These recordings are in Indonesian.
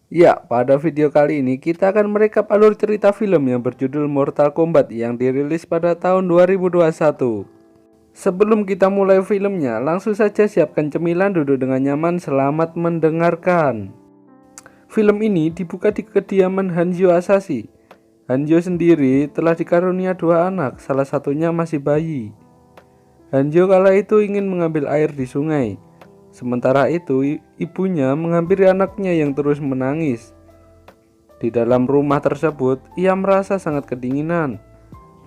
Ya, pada video kali ini kita akan merekap alur cerita film yang berjudul Mortal Kombat yang dirilis pada tahun 2021. Sebelum kita mulai filmnya, langsung saja siapkan cemilan, duduk dengan nyaman, selamat mendengarkan. Film ini dibuka di kediaman Hanzo Asashi. Hanzo sendiri telah dikarunia dua anak, salah satunya masih bayi. Hanzo kala itu ingin mengambil air di sungai. Sementara itu, ibunya menghampiri anaknya yang terus menangis. Di dalam rumah tersebut, ia merasa sangat kedinginan.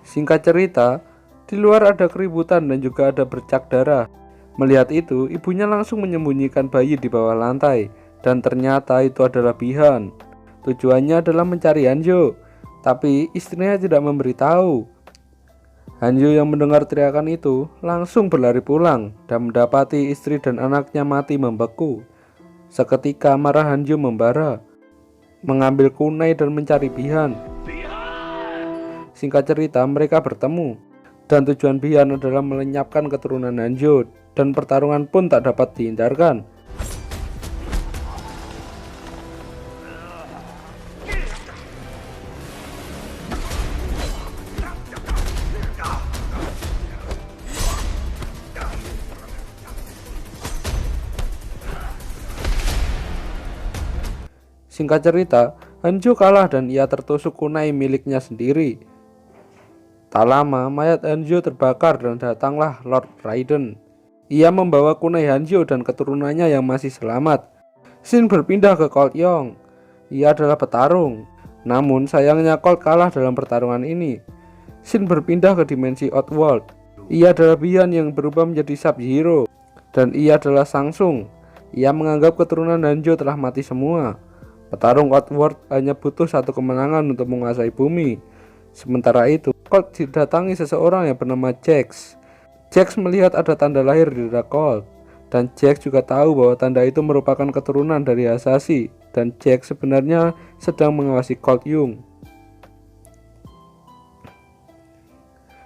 Singkat cerita, di luar ada keributan dan juga ada bercak darah. Melihat itu, ibunya langsung menyembunyikan bayi di bawah lantai, dan ternyata itu adalah Bihan. Tujuannya adalah mencari Hanzo, tapi istrinya tidak memberitahu. Hanzo yang mendengar teriakan itu langsung berlari pulang dan mendapati istri dan anaknya mati membeku. Seketika marah Hanzo membara, mengambil kunai dan mencari Bihan. Singkat cerita, mereka bertemu dan tujuan Bihan adalah melenyapkan keturunan Hanzo, dan pertarungan pun tak dapat dihindarkan. Singkat cerita, Hanzo kalah dan ia tertusuk kunai miliknya sendiri. Tak lama, mayat Hanzo terbakar dan datanglah Lord Raiden. Ia membawa kunai Hanzo dan keturunannya yang masih selamat. Shin berpindah ke Colt Young. Ia adalah petarung. Namun sayangnya Colt kalah dalam pertarungan ini. Shin berpindah ke dimensi Outworld. Ia adalah Bihan yang berubah menjadi Sub-Zero. Dan ia adalah Samsung. Ia menganggap keturunan Hanzo telah mati semua. Petarung Outworld hanya butuh satu kemenangan untuk menguasai bumi. Sementara itu, Colt didatangi seseorang yang bernama Jax. Jax melihat ada tanda lahir di dada Colt, dan Jax juga tahu bahwa tanda itu merupakan keturunan dari Asashi, dan Jax sebenarnya sedang mengawasi Colt Young.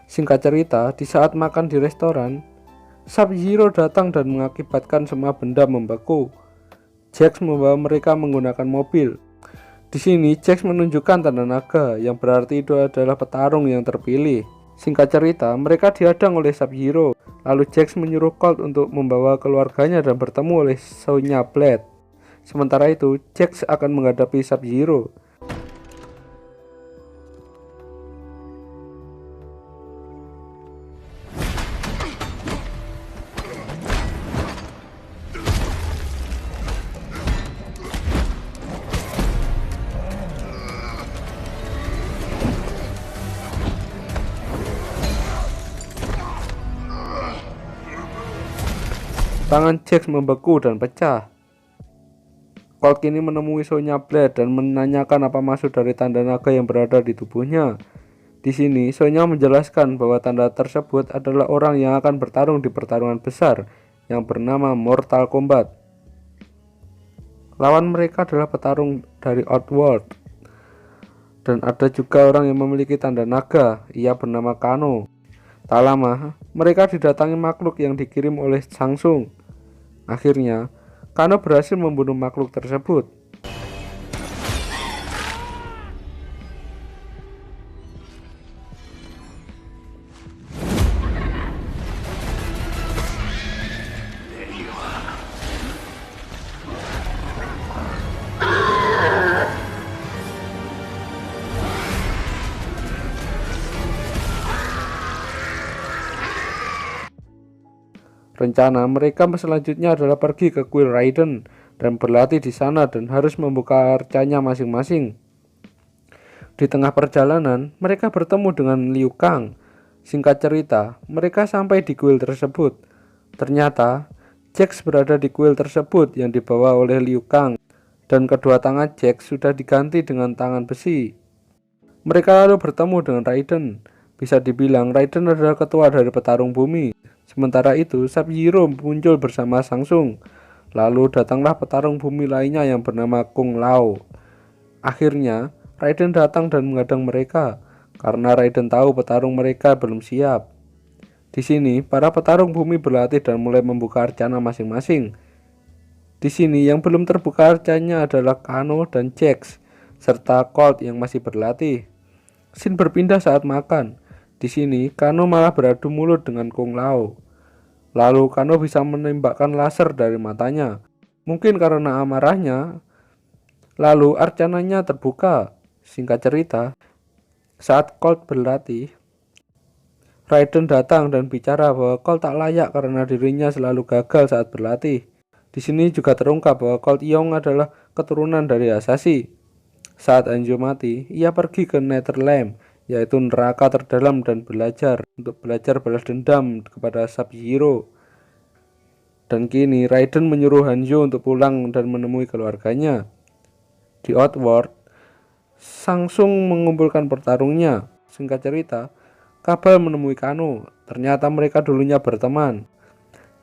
Singkat cerita, di saat makan di restoran, Sub-Zero datang dan mengakibatkan semua benda membeku. Jax membawa mereka menggunakan mobil. Di sini Jax menunjukkan tanda naga yang berarti itu adalah petarung yang terpilih. Singkat cerita, mereka dihadang oleh Sub-Zero. Lalu Jax menyuruh Colt untuk membawa keluarganya dan bertemu oleh Sonya Blade. Sementara itu, Jax akan menghadapi Sub-Zero. Tangan Jax membeku dan pecah. Colt kini menemui Sonya Blade dan menanyakan apa maksud dari tanda naga yang berada di tubuhnya. Di sini, Sonya menjelaskan bahwa tanda tersebut adalah orang yang akan bertarung di pertarungan besar yang bernama Mortal Kombat. Lawan mereka adalah petarung dari Outworld. Dan ada juga orang yang memiliki tanda naga, ia bernama Kano. Tak lama, mereka didatangi makhluk yang dikirim oleh Samsung. Akhirnya, Kano berhasil membunuh makhluk tersebut. Rencana mereka selanjutnya adalah pergi ke kuil Raiden dan berlatih di sana dan harus membuka arcanya masing-masing. Di tengah perjalanan, mereka bertemu dengan Liu Kang. Singkat cerita, mereka sampai di kuil tersebut. Ternyata, Jax berada di kuil tersebut yang dibawa oleh Liu Kang, dan kedua tangan Jax sudah diganti dengan tangan besi. Mereka lalu bertemu dengan Raiden. Bisa dibilang Raiden adalah ketua dari petarung bumi. Sementara itu, Sub-Zero muncul bersama Samsung. Lalu datanglah petarung bumi lainnya yang bernama Kung Lao. Akhirnya, Raiden datang dan menghadang mereka karena Raiden tahu petarung mereka belum siap. Di sini, para petarung bumi berlatih dan mulai membuka arcana masing-masing. Di sini yang belum terbuka arcanya adalah Kano dan Jax, serta Colt yang masih berlatih. Scene berpindah saat makan. Di sini Kano malah beradu mulut dengan Kung Lao. Lalu Kano bisa menembakkan laser dari matanya. Mungkin karena amarahnya. Lalu arcananya terbuka. Singkat cerita, saat Colt berlatih, Raiden datang dan bicara bahwa Colt tak layak karena dirinya selalu gagal saat berlatih. Di sini juga terungkap bahwa Colt Young adalah keturunan dari Asashi. Saat Hanzo mati, ia pergi ke Netherlands, yaitu neraka terdalam, dan belajar balas dendam kepada Sub-Zero. Dan kini Raiden menyuruh Hanzo untuk pulang dan menemui keluarganya. Di Outworld, Samsung mengumpulkan pertarungnya. Singkat cerita, Kabal menemui Kano. Ternyata mereka dulunya berteman.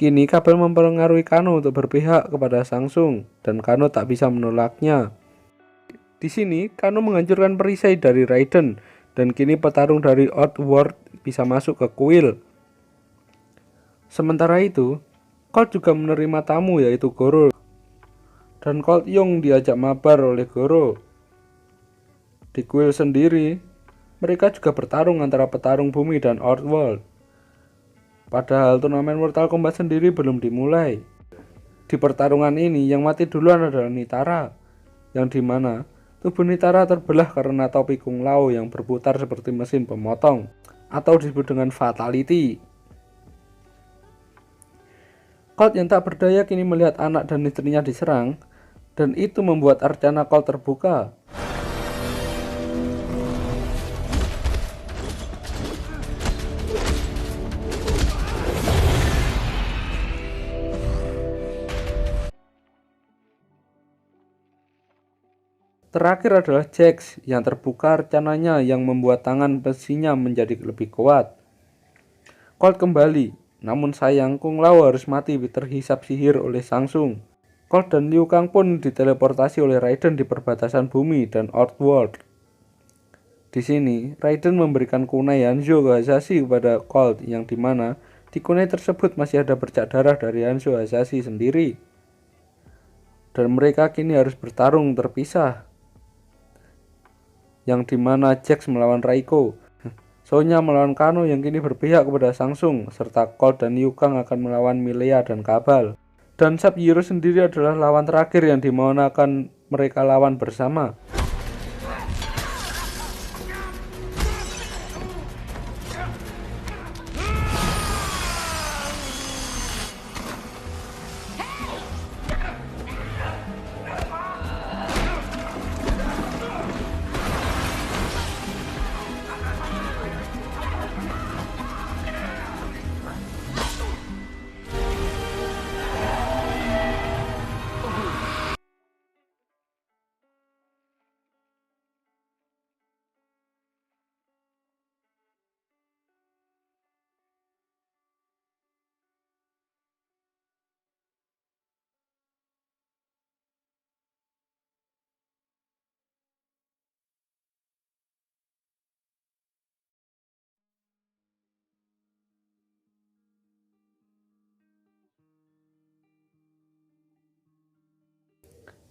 Kini Kabal mempengaruhi Kano untuk berpihak kepada Samsung, dan Kano tak bisa menolaknya. Di sini Kano menghancurkan perisai dari Raiden, dan kini petarung dari Outworld bisa masuk ke kuil. Sementara itu, Colt juga menerima tamu yaitu Goro, dan Colt Young diajak mabar oleh Goro. Di kuil sendiri, mereka juga bertarung antara petarung bumi dan Outworld. Padahal turnamen Mortal Kombat sendiri belum dimulai. Di pertarungan ini yang mati duluan adalah Nitara, yang dimana tubuh Nitara terbelah karena topi Kung Lao yang berputar seperti mesin pemotong, atau disebut dengan Fatality. Colt yang tak berdaya kini melihat anak dan istrinya diserang, dan itu membuat arcana Colt terbuka. Terakhir adalah Jax yang terbuka arcananya yang membuat tangan besinya menjadi lebih kuat. Colt kembali, namun sayang Kung Lao harus mati terhisap sihir oleh Samsung. Colt dan Liu Kang pun diteleportasi oleh Raiden di perbatasan bumi dan Outworld. Di sini, Raiden memberikan kunai Hanzo ke Hasashi kepada Colt, yang dimana di kunai tersebut masih ada bercak darah dari Hanzo Hasashi sendiri. Dan mereka kini harus bertarung terpisah, yang dimana Jax melawan Raiko, Sonya melawan Kano yang kini berpihak kepada Samsung, serta Colt dan Liu Kang akan melawan Milea dan Kabal. Dan Sub-Zero sendiri adalah lawan terakhir yang dimana akan mereka lawan bersama.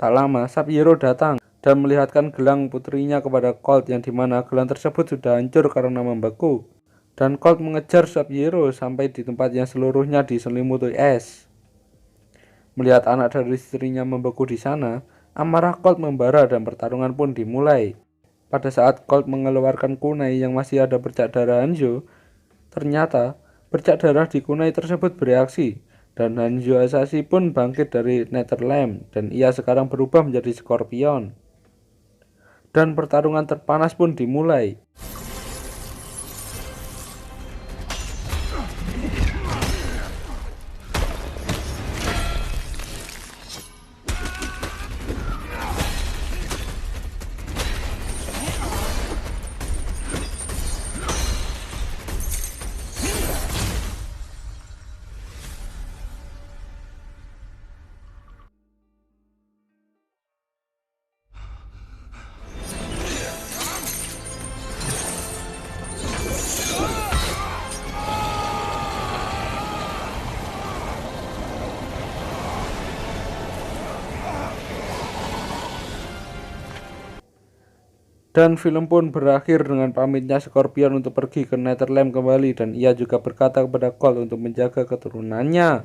Tak lama, Sub-Zero datang dan melihatkan gelang putrinya kepada Colt, yang dimana gelang tersebut sudah hancur karena membeku. Dan Colt mengejar Sub-Zero sampai di tempat yang seluruhnya diselimuti es. Melihat anak dari istrinya membeku di sana, amarah Colt membara dan pertarungan pun dimulai. Pada saat Colt mengeluarkan kunai yang masih ada bercak darah Hanzo, ternyata bercak darah di kunai tersebut bereaksi, dan Hanzo Hasashi pun bangkit dari Netherlands, dan ia sekarang berubah menjadi Scorpion. Dan pertarungan terpanas pun dimulai. Dan film pun berakhir dengan pamitnya Scorpion untuk pergi ke Netherlands kembali, dan ia juga berkata kepada Colt untuk menjaga keturunannya.